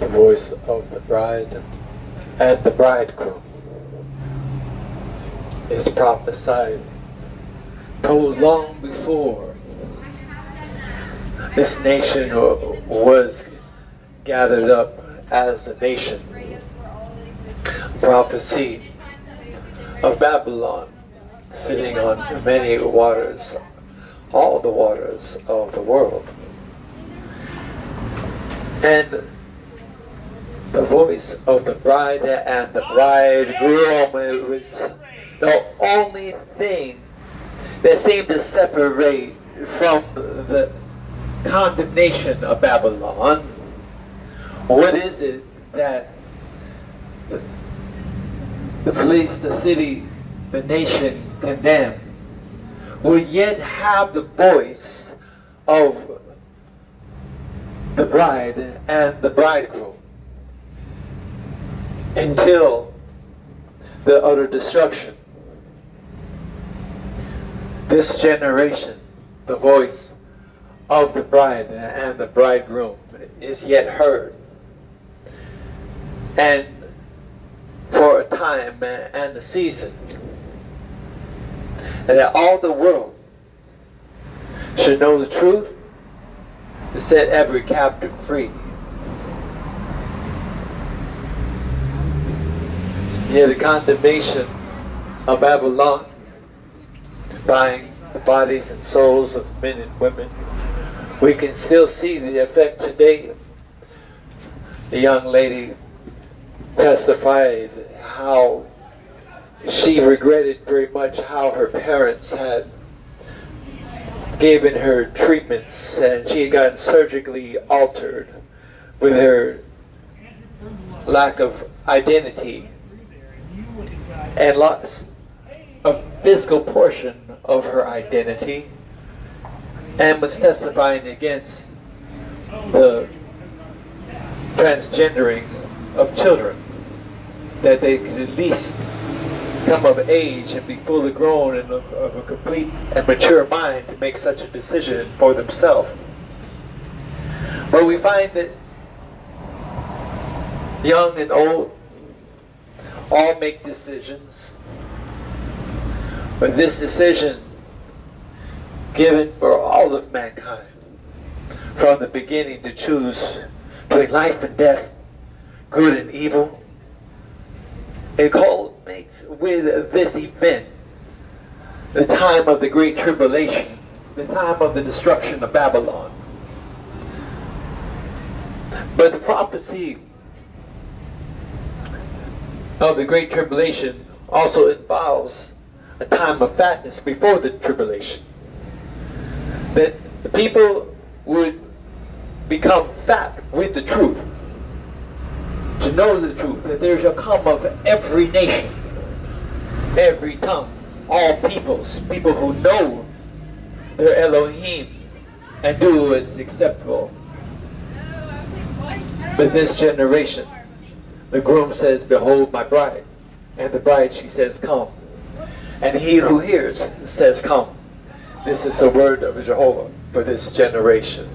the voice of the bride and the bridegroom is prophesied, told long before this nation was gathered up as a nation. Prophecy of Babylon sitting on many waters, all the waters of the world. And the voice of the bride and the bridegroom, it was the only thing that seemed to separate from the condemnation of Babylon. What is it that the police, the city, the nation condemned will yet have the voice of the bride and the bridegroom until the utter destruction? This generation, the voice of the bride and the bridegroom is yet heard. And for a time and a season, and that all the world should know the truth to set every captive free. Yet the condemnation of Babylon, buying the bodies and souls of men and women, we can still see the effect today. The young lady testified how she regretted very much how her parents had given her treatments, and she had gotten surgically altered with her lack of identity and lost a physical portion of her identity, and was testifying against the transgendering of children, that they could at least come of age and be fully grown and of a complete and mature mind to make such a decision for themselves. But we find that young and old all make decisions, but this decision given for all of mankind from the beginning to choose between life and death, good and evil. It culminates with this event, the time of the Great Tribulation, the time of the destruction of Babylon. But the prophecy of the Great Tribulation also involves a time of fatness before the tribulation. That the people would become fat with the truth, to know the truth, that there shall come of every nation, every tongue, all peoples, people who know their Elohim and do what's acceptable. But this generation, the groom says, "Behold my bride," and the bride, she says, "Come." And he who hears says, "Come." This is the word of Jehovah for this generation.